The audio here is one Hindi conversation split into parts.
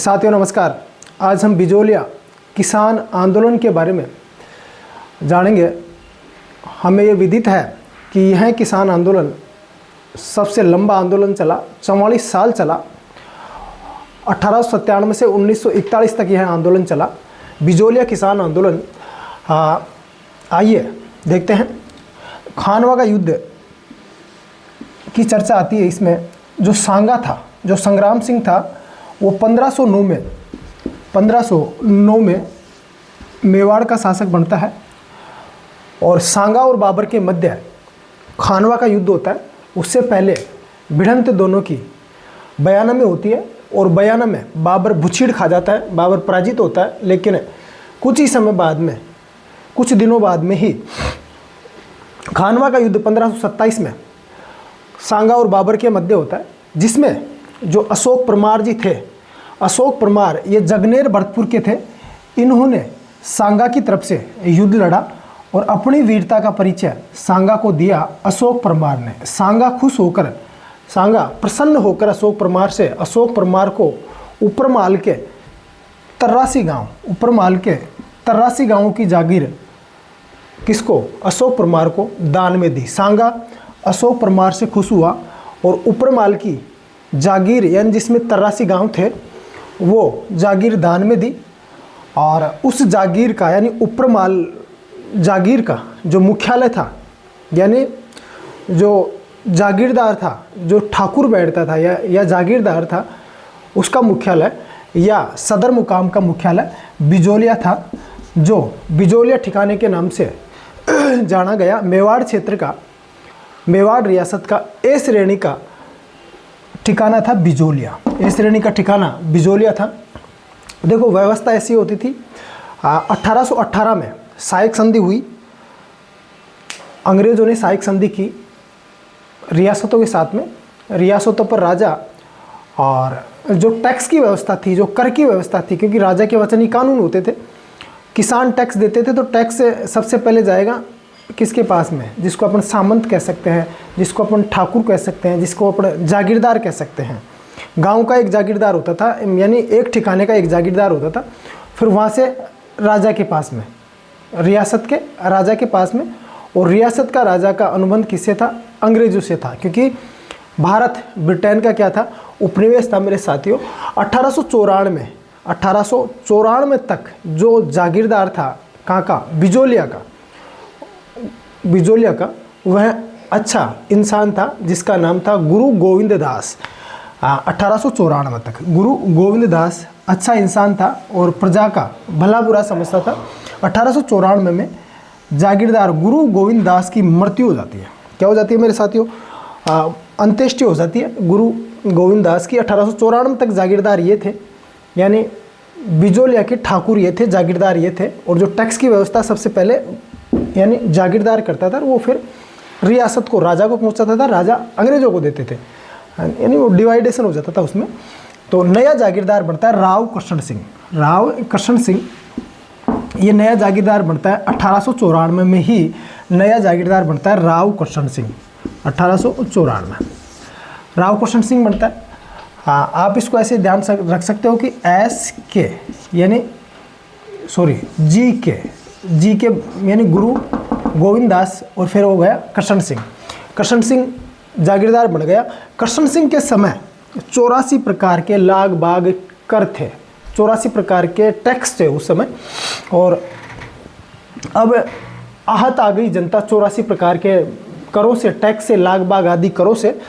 साथियों नमस्कार। आज हम बिजोलिया किसान आंदोलन के बारे में जानेंगे। हमें ये विदित है कि यह किसान आंदोलन सबसे लंबा आंदोलन चला, 44 साल चला। 1897 से 1941 तक यह आंदोलन चला, बिजोलिया किसान आंदोलन। आइए देखते हैं। खानवा का युद्ध की चर्चा आती है इसमें। जो सांगा था, जो संग्राम सिंह था, वो 1509 में मेवाड़ का शासक बनता है और सांगा और बाबर के मध्य खानवा का युद्ध होता है। उससे पहले भिड़ंत दोनों की बयाना में होती है और बयाना में बाबर भुछीड़ खा जाता है, बाबर पराजित होता है। लेकिन कुछ ही समय बाद में, कुछ दिनों बाद में ही खानवा का युद्ध 1527 में सांगा और बाबर के मध्य होता है, जिसमें जो अशोक परमार जी थे, अशोक परमार ये जगनेर भरतपुर के थे। इन्होंने सांगा की तरफ से युद्ध लड़ा और अपनी वीरता का परिचय सांगा को दिया अशोक परमार ने। सांगा प्रसन्न होकर अशोक परमार को ऊपरमाल के तर्रासी गांव की जागीर किसको, अशोक परमार को दान में दी। सांगा अशोक परमार से खुश हुआ और ऊपरमाल की जागीर यानी जिसमें 83 गांव थे वो जागीर दान में दी। और उस जागीर का यानी ऊपरमाल जागीर का जो मुख्यालय था, यानी जो जागीरदार था, जो ठाकुर बैठता था या जागीरदार था, उसका मुख्यालय या सदर मुकाम का मुख्यालय बिजोलिया था, जो बिजोलिया ठिकाने के नाम से जाना गया। मेवाड़ क्षेत्र का, मेवाड़ रियासत का ए श्रेणी का ठिकाना था बिजोलिया। ए श्रेणी का ठिकाना बिजोलिया था। देखो, व्यवस्था ऐसी होती थी। 1818 में साइक संधि हुई। अंग्रेज़ों ने साइक संधि की रियासतों के साथ में। रियासतों पर राजा और जो टैक्स की व्यवस्था थी, जो कर की व्यवस्था थी, क्योंकि राजा के वचनी कानून होते थे। किसान टैक्स देते थे, तो टैक्स सबसे पहले जाएगा किसके पास में, जिसको अपन सामंत कह सकते हैं, जिसको अपन ठाकुर कह सकते हैं, जिसको अपन जागीरदार कह सकते हैं। गांव का एक जागीरदार होता था, यानी एक ठिकाने का एक जागीरदार होता था। फिर वहाँ से राजा के पास में, रियासत के राजा के पास में। और रियासत का राजा का अनुबंध किससे था? अंग्रेज़ों से था, क्योंकि भारत ब्रिटेन का क्या था, उपनिवेश था मेरे साथियों। 1894 तक जो जागीरदार था, कहाँ का, बिजोलिया का, वह अच्छा इंसान था जिसका नाम था गुरु गोविंद दास। 1894 तक गुरु गोविंद दास अच्छा इंसान था और प्रजा का भला बुरा समझता था। 1894 में जागीरदार गुरु गोविंद दास की मृत्यु हो जाती है। क्या हो जाती है मेरे साथियों? अंत्येष्टि हो जाती है गुरु गोविंद दास की। 1894 तक जागीरदार ये थे, यानी बिजोलिया के ठाकुर ये थे, जागीरदार ये थे। और जो टैक्स की व्यवस्था सबसे पहले यानी जागीरदार करता था, वो फिर रियासत को, राजा को पहुंचाता था, राजा अंग्रेज़ों को देते थे, यानी वो डिवाइडेशन हो जाता था उसमें। तो नया जागीरदार बनता है राव कृष्ण सिंह। ये नया जागीरदार बनता है 1894 में ही नया जागीरदार बनता है राव कृष्ण सिंह। 1894 राव कृष्ण सिंह बनता है। हाँ, आप इसको ऐसे ध्यान रख सकते हो कि SK यानी GK यानी गुरु गोविंद दास और फिर हो गया कृष्ण सिंह जागीरदार बन गया। कृष्ण सिंह के समय 84 प्रकार के लाग बाग कर थे, 84 प्रकार के टैक्स थे उस समय। और अब आहत आ गई जनता 84 प्रकार के करों से, टैक्स से, लाग बाग आदि करों से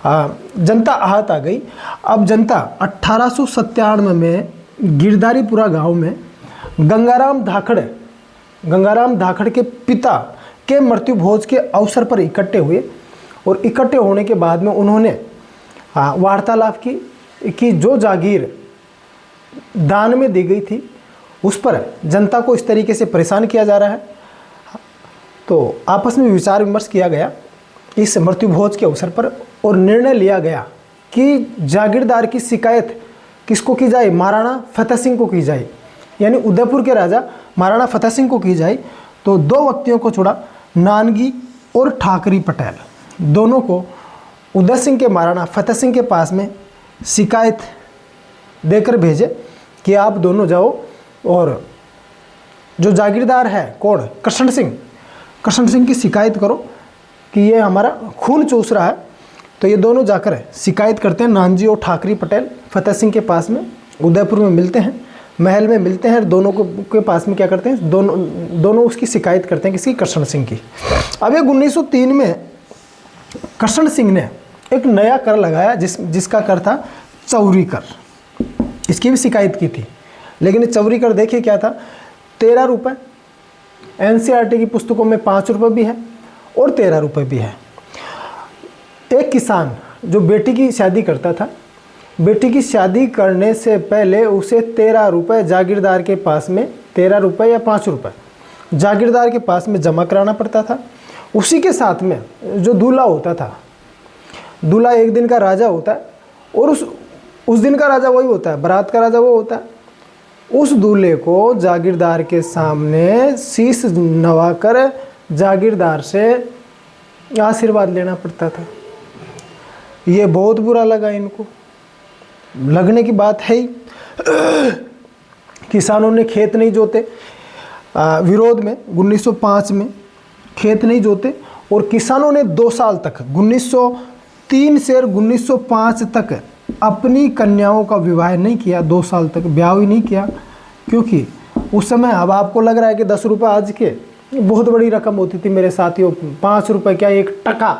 जनता आहत आ गई। अब जनता 1897 में गिरधारीपुरा गांव में गंगाराम धाखड़ के पिता के मृत्यु भोज के अवसर पर इकट्ठे हुए। और इकट्ठे होने के बाद में उन्होंने वार्तालाप की कि जो जागीर दान में दी गई थी उस पर जनता को इस तरीके से परेशान किया जा रहा है। तो आपस में विचार विमर्श किया गया इस मृत्यु भोज के अवसर पर और निर्णय लिया गया कि जागीरदार की शिकायत किसको की जाए? महाराणा फतेह सिंह को की जाए, यानी उदयपुर के राजा महाराणा फतेह सिंह को की जाए। तो दो व्यक्तियों को छोड़ा, नानगी और ठाकरी पटेल, दोनों को उदय सिंह के महाराणा फतेह सिंह के पास में शिकायत देकर भेजे कि आप दोनों जाओ और जो जागीरदार है कौन, कृष्ण सिंह की शिकायत करो कि ये हमारा खून चूस रहा है। तो ये दोनों जाकर शिकायत करते हैं नानजी और ठाकरी पटेल फतेह सिंह के पास में, उदयपुर में मिलते हैं, महल में मिलते हैं। दोनों के पास में क्या करते हैं, दोनों उसकी शिकायत करते हैं, किसकी, कृष्ण सिंह की। अब ये 1903 में कृष्ण सिंह ने एक नया कर लगाया जिसका कर था चौरी कर। इसकी भी शिकायत की थी, लेकिन ये चौरी कर देखिए क्या था, 13 रुपये। NCERT की पुस्तकों में 5 रुपये भी है और 13 रुपये भी है। एक किसान जो बेटी की शादी करता था, बेटी की शादी करने से पहले उसे 13 रुपये जागीरदार के पास में, 13 रुपये या 5 रुपये जागीरदार के पास में जमा कराना पड़ता था। उसी के साथ में जो दूल्हा होता था, दूल्हा एक दिन का राजा होता है और उस दिन का राजा वही होता है, बारात का राजा वो होता है। उस दूल्हे को जागीरदार के सामने शीश नवाकर जागीरदार से आशीर्वाद लेना पड़ता था। ये बहुत बुरा लगा इनको, लगने की बात है ही। किसानों ने खेत नहीं जोते, विरोध में 1905 में खेत नहीं जोते, और किसानों ने 2 साल तक 1903 से 1905 तक अपनी कन्याओं का विवाह नहीं किया। 2 साल तक ब्याह ही नहीं किया, क्योंकि उस समय, अब आपको लग रहा है कि 10 रुपये आज के बहुत बड़ी रकम होती थी मेरे साथियों, 5 रुपये क्या 1 टका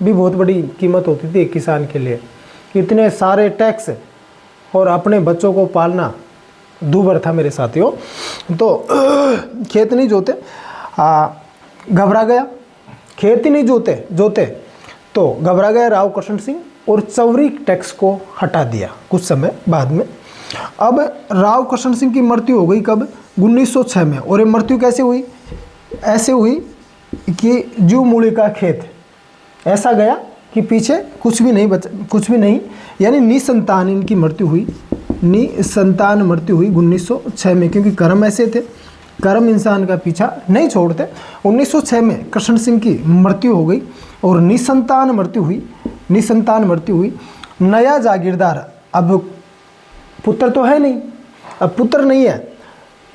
भी बहुत बड़ी कीमत होती थी एक किसान के लिए। इतने सारे टैक्स और अपने बच्चों को पालना दूभर था मेरे साथियों। तो खेत नहीं जोते, घबरा गया, खेत ही नहीं जोते तो घबरा गया राव कृष्ण सिंह और चौरी टैक्स को हटा दिया कुछ समय बाद में। अब राव कृष्ण सिंह की मृत्यु हो गई कब, 1906 में। और ये मृत्यु कैसे हुई, ऐसे हुई कि जू मूली का खेत ऐसा गया कि पीछे कुछ भी नहीं बचा, कुछ भी नहीं, यानी निसंतान इनकी मृत्यु हुई, निसंतान मृत्यु हुई 1906 में। क्योंकि कर्म ऐसे थे, कर्म इंसान का पीछा नहीं छोड़ते। 1906 में कृष्ण सिंह की मृत्यु हो गई और निसंतान मृत्यु हुई। नया जागीरदार, अब पुत्र तो है नहीं, अब पुत्र नहीं है,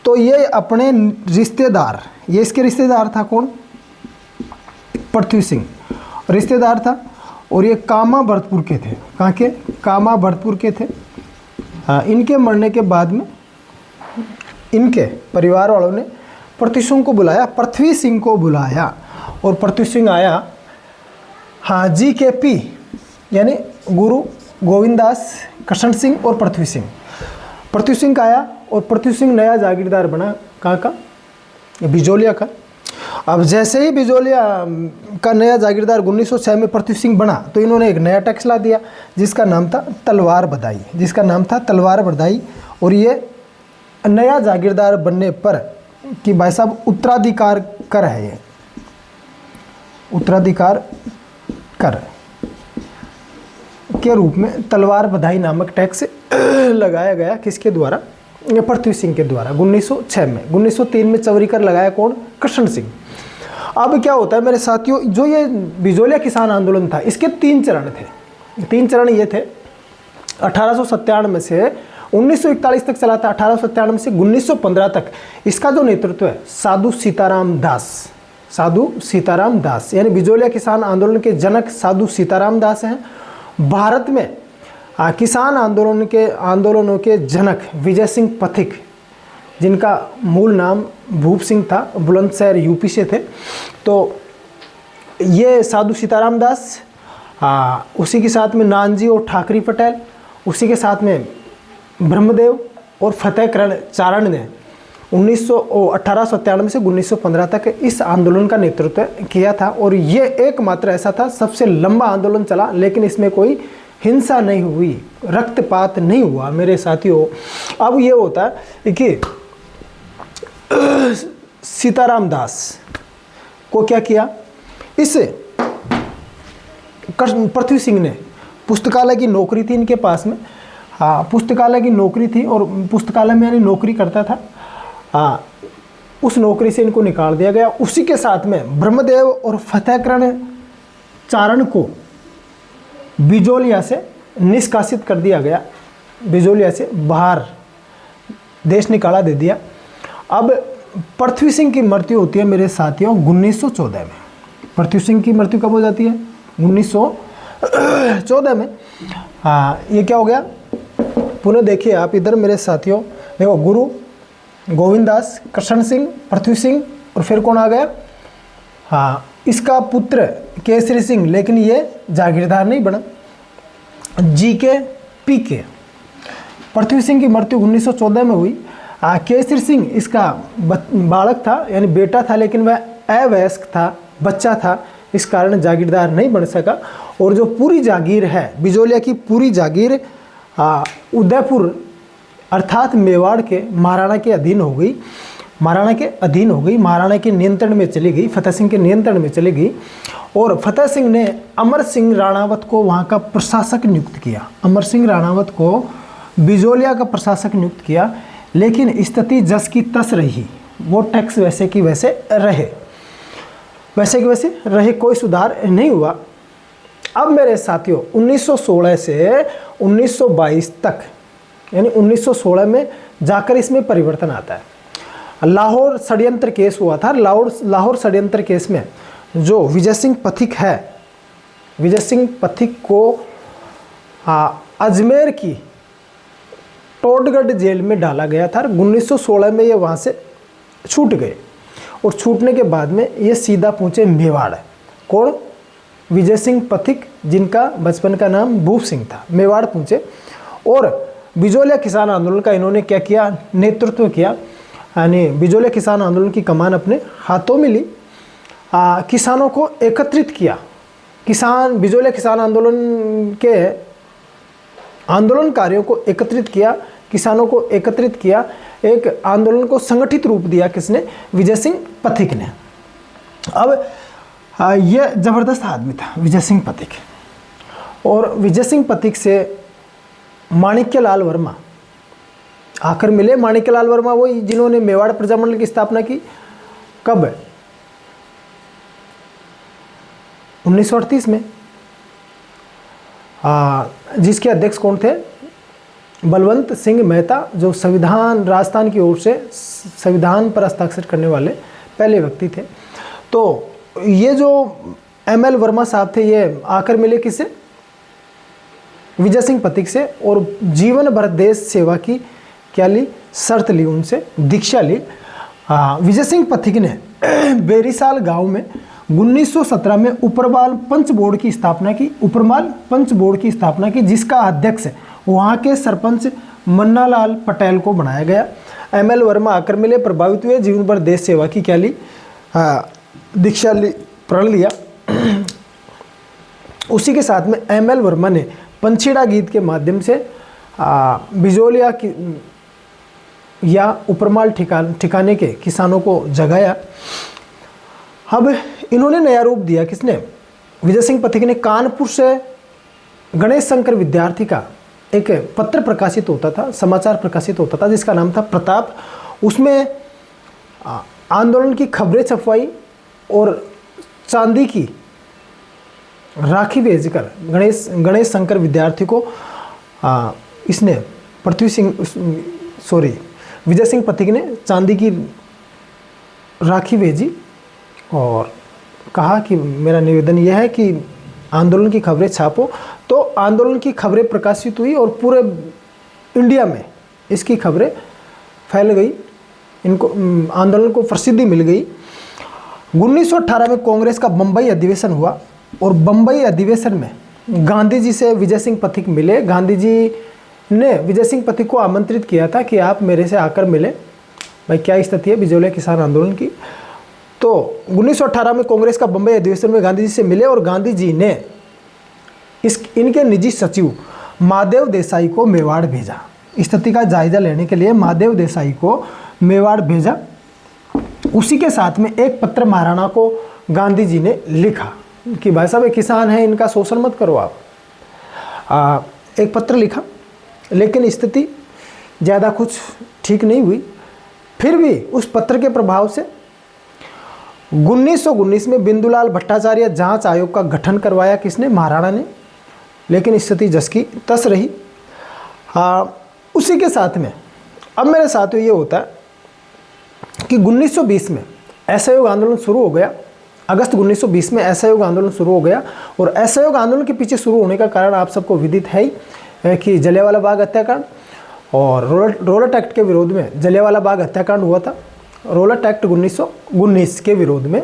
तो ये अपने रिश्तेदार, ये इसके रिश्तेदार था कौन, पृथ्वी सिंह रिश्तेदार था, और ये कामा भरतपुर के थे। कहाँ के, कामा भरतपुर के थे। इनके मरने के बाद में इनके परिवार वालों ने पृथ्वी सिंह को बुलाया और पृथ्वी सिंह आया। हाँ, GKP यानी गुरु गोविंददास, कृष्ण सिंह और पृथ्वी सिंह का आया, और पृथ्वी सिंह नया जागीरदार बना। कहाँ का, बिजोलिया का। अब जैसे ही बिजोलिया का नया जागीरदार 1906 में पृथ्वी सिंह बना, तो इन्होंने एक नया टैक्स ला दिया जिसका नाम था तलवार बधाई। और ये नया जागीरदार बनने पर कि भाई साहब उत्तराधिकार कर है, ये उत्तराधिकार कर के रूप में तलवार बधाई नामक टैक्स लगाया गया। किसके द्वारा, पृथ्वी सिंह के द्वारा 1906 में। 1903 में चौरी कर लगाया कौन, कृष्ण सिंह। अब क्या होता है मेरे साथियों, जो ये बिजोलिया किसान आंदोलन था, इसके 3 चरण थे। 3 चरण ये थे, 1897 से 1941 तक चला था, 1897 से 1915 तक। इसका जो नेतृत्व है साधु सीताराम दास, यानी बिजोलिया किसान आंदोलन के जनक साधु सीताराम दास हैं। भारत में किसान आंदोलनों के जनक विजय सिंह पथिक, जिनका मूल नाम भूप सिंह था, बुलंदशहर यूपी से थे। तो ये साधु सीताराम दास, उसी के साथ में नानजी और ठाकरी पटेल, उसी के साथ में ब्रह्मदेव और फतेह चारण ने 1897 से 1915 तक इस आंदोलन का नेतृत्व किया था। और ये एकमात्र ऐसा था, सबसे लंबा आंदोलन चला, लेकिन इसमें कोई हिंसा नहीं हुई, रक्तपात नहीं हुआ मेरे साथियों। अब ये होता है कि सीताराम दास को क्या किया, इस पृथ्वी सिंह ने, पुस्तकालय की नौकरी थी इनके पास में, पुस्तकालय की नौकरी थी और पुस्तकालय में यानी नौकरी करता था, उस नौकरी से इनको निकाल दिया गया। उसी के साथ में ब्रह्मदेव और फतेह चारण को बिजोलिया से निष्कासित कर दिया गया। बिजोलिया से बाहर देश निकाला दे दिया। अब पृथ्वी सिंह की मृत्यु होती है मेरे साथियों 1914 में। पृथ्वी सिंह की मृत्यु कब हो जाती है? 1914 में। हाँ, ये क्या हो गया? पुनः देखिए आप इधर मेरे साथियों, देखो गुरु गोविंद दास, कृष्ण सिंह, पृथ्वी सिंह और फिर कौन आ गया? हाँ, इसका पुत्र केसरी सिंह, लेकिन ये जागीरदार नहीं बना। जी के पी के। पृथ्वी सिंह की मृत्यु 1914 में हुई। केसरी सिंह इसका बालक था, यानी बेटा था, लेकिन वह अवयस्क था, बच्चा था, इस कारण जागीरदार नहीं बन सका। और जो पूरी जागीर है बिजोलिया की, पूरी जागीर उदयपुर अर्थात मेवाड़ के महाराणा के अधीन हो गई। महाराणा के नियंत्रण में चली गई, फतेह सिंह के नियंत्रण में चली गई। और फतेह सिंह ने अमर सिंह राणावत को वहाँ का प्रशासक नियुक्त किया। अमर सिंह राणावत को बिजोलिया का प्रशासक नियुक्त किया, लेकिन स्थिति जस की तस रही। वो टैक्स वैसे की वैसे रहे, कोई सुधार नहीं हुआ। अब मेरे साथियों 1916 से 1922 तक, यानी 1916 में जाकर इसमें परिवर्तन आता है। लाहौर षड्यंत्र केस हुआ था। लाहौर षड्यंत्र केस में जो विजय सिंह पथिक है, विजय सिंह पथिक को अजमेर की टोडगढ़ जेल में डाला गया था। 1916 में ये वहाँ से छूट गए और छूटने के बाद में ये सीधा पहुँचे मेवाड़। कौन? विजय सिंह पथिक, जिनका बचपन का नाम भूप सिंह था। मेवाड़ पहुँचे और बिजोलिया किसान आंदोलन का इन्होंने क्या किया? नेतृत्व किया। यानी बिजोलिया किसान आंदोलन की कमान अपने हाथों में ली। किसानों को एकत्रित किया। बिजोलिया किसान आंदोलन के आंदोलनकारियों को एकत्रित किया, किसानों को एकत्रित किया, एक आंदोलन को संगठित रूप दिया। किसने? विजय सिंह पथिक ने। अब यह जबरदस्त आदमी था विजय सिंह पथिक। और विजय सिंह पथिक से माणिक्यलाल वर्मा आकर मिले। माणिक्यलाल वर्मा वही जिन्होंने मेवाड़ प्रजामंडल की स्थापना की। कब? 1938 में। जिसके अध्यक्ष कौन थे? बलवंत सिंह मेहता, जो संविधान राजस्थान की ओर से संविधान पर हस्ताक्षर करने वाले पहले व्यक्ति थे। तो ये जो ML वर्मा साहब थे, ये आकर मिले किससे? विजय सिंह पथिक से। और जीवन भर देश सेवा की क्या ली? शर्त ली, उनसे दीक्षा ली। विजय सिंह पथिक ने बेरीसाल गांव में 1917 में उपरमाल पंच बोर्ड की स्थापना की। जिसका अध्यक्ष वहाँ के सरपंच मन्नालाल पटेल को बनाया गया। ML वर्मा आकर मिले, प्रभावित हुए, जीवन भर देश सेवा की क्या ली? दीक्षा ली, प्रण लिया। उसी के साथ में ML वर्मा ने पंछीड़ा गीत के माध्यम से बिजोलिया की या उपरमाल ठिकाने के किसानों को जगाया। अब इन्होंने नया रूप दिया। किसने? विजय सिंह पथिक ने। कानपुर से गणेश शंकर विद्यार्थी का एक पत्र प्रकाशित होता था, समाचार प्रकाशित होता था, जिसका नाम था प्रताप। उसमें आंदोलन की खबरें छपवाई और चांदी की राखी भेजकर गणेश शंकर विद्यार्थी को इसने विजय सिंह पथिक ने चांदी की राखी भेजी और कहा कि मेरा निवेदन यह है कि आंदोलन की खबरें छापो। तो आंदोलन की खबरें प्रकाशित हुई और पूरे इंडिया में इसकी खबरें फैल गई। इनको आंदोलन को प्रसिद्धि मिल गई। 1918 में कांग्रेस का बम्बई अधिवेशन हुआ और बम्बई अधिवेशन में गांधी जी से विजय सिंह पथिक मिले। गांधी जी ने विजय सिंह पथिक को आमंत्रित किया था कि आप मेरे से आकर मिले, भाई क्या स्थिति है बिजोलिया किसान आंदोलन की। तो 1918 में कांग्रेस का बम्बई अधिवेशन में गांधी जी से मिले और गांधी जी ने इनके निजी सचिव महादेव देसाई को मेवाड़ भेजा। स्थिति का जायजा लेने के लिए महादेव देसाई को मेवाड़ भेजा। उसी के साथ में एक पत्र महाराणा को गांधी जी ने लिखा कि भाई साहब किसान हैं, इनका शोषण मत करो आप। एक पत्र लिखा, लेकिन स्थिति ज़्यादा कुछ ठीक नहीं हुई। फिर भी उस पत्र के प्रभाव से 1919 में बिंदुलाल भट्टाचार्य जांच आयोग का गठन करवाया। किसने? महाराणा ने। लेकिन स्थिति जस की तस रही। उसी के साथ में अब मेरे साथ ये होता है कि 1920 में असहयोग आंदोलन शुरू हो गया। अगस्त 1920 में असहयोग आंदोलन शुरू हो गया और असहयोग आंदोलन के पीछे शुरू होने का कारण आप सबको विदित है ही कि जलियांवाला बाग हत्याकांड और रॉलेट एक्ट के विरोध में जलियांवाला बाग हत्याकांड हुआ था। रॉलेट एक्ट 1919 के विरोध में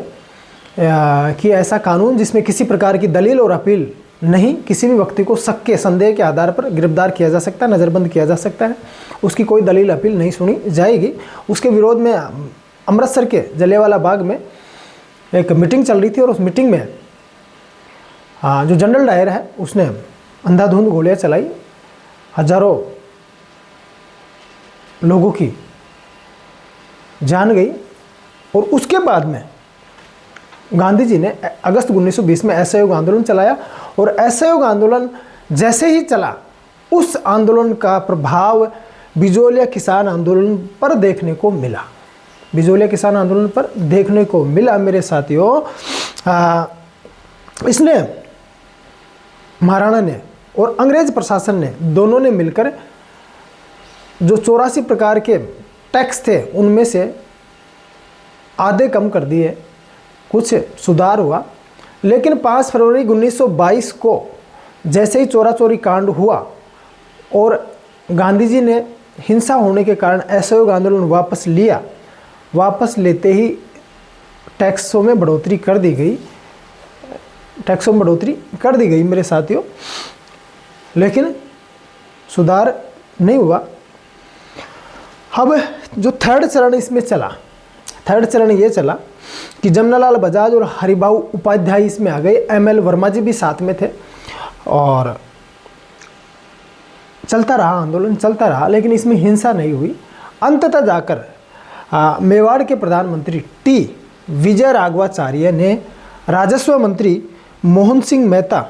कि ऐसा कानून जिसमें किसी प्रकार की दलील और अपील नहीं, किसी भी व्यक्ति को शक के संदेह के आधार पर गिरफ्तार किया जा सकता है, नज़रबंद किया जा सकता है, उसकी कोई दलील अपील नहीं सुनी जाएगी। उसके विरोध में अमृतसर के जलियांवाला बाग में एक मीटिंग चल रही थी और उस मीटिंग में जो जनरल डायर है उसने अंधाधुंध गोलियां चलाई, हजारों लोगों की जान गई। और उसके बाद में गांधी जी ने अगस्त 1920 में असहयोग आंदोलन चलाया और असहयोग आंदोलन जैसे ही चला उस आंदोलन का प्रभाव बिजोलिया किसान आंदोलन पर देखने को मिला। बिजोलिया किसान आंदोलन पर देखने को मिला मेरे साथियों। इसने महाराणा ने और अंग्रेज प्रशासन ने दोनों ने मिलकर जो 84 प्रकार के टैक्स थे उनमें से आधे कम कर दिए, कुछ सुधार हुआ। लेकिन 5 फरवरी 1922 को जैसे ही चोरा चोरी कांड हुआ और गांधी जी ने हिंसा होने के कारण असहयोग आंदोलन वापस लिया, वापस लेते ही टैक्सों में बढ़ोतरी कर दी गई, टैक्सों में बढ़ोतरी कर दी गई मेरे साथियों, लेकिन सुधार नहीं हुआ। अब जो थर्ड चरण इसमें चला, थर्ड चरण ये चला कि जमनालाल बजाज और हरिभाऊ उपाध्याय इसमें आ गए, एमएल वर्मा जी भी साथ में थे और चलता रहा आंदोलन, चलता रहा, लेकिन इसमें हिंसा नहीं हुई। अंततः जाकर मेवाड़ के प्रधानमंत्री टी विजय राघवाचार्य ने राजस्व मंत्री मोहन सिंह मेहता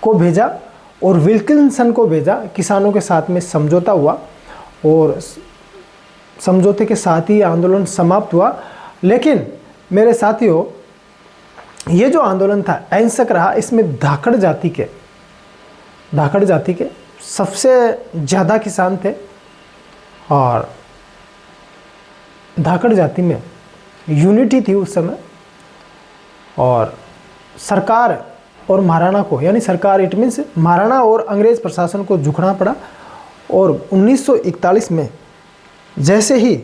को भेजा और विल्किंसन को भेजा। किसानों के साथ में समझौता हुआ और समझौते के साथ ही आंदोलन समाप्त हुआ। लेकिन मेरे साथियों ये जो आंदोलन था अहिंसक रहा। इसमें धाकड़ जाति के सबसे ज़्यादा किसान थे और धाकड़ जाति में यूनिटी थी उस समय। और सरकार और महाराणा को, यानी सरकार इट मीन्स महाराणा और अंग्रेज प्रशासन को झुकना पड़ा। और 1941 में जैसे ही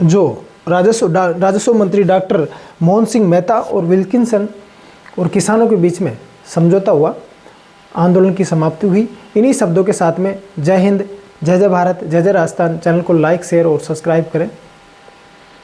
जो राजस्व मंत्री डॉक्टर मोहन सिंह मेहता और विल्किंसन और किसानों के बीच में समझौता हुआ, आंदोलन की समाप्ति हुई। इन्हीं शब्दों के साथ में जय हिंद, जय जय भारत, जय जय राजस्थान। चैनल को लाइक, शेयर और सब्सक्राइब करें।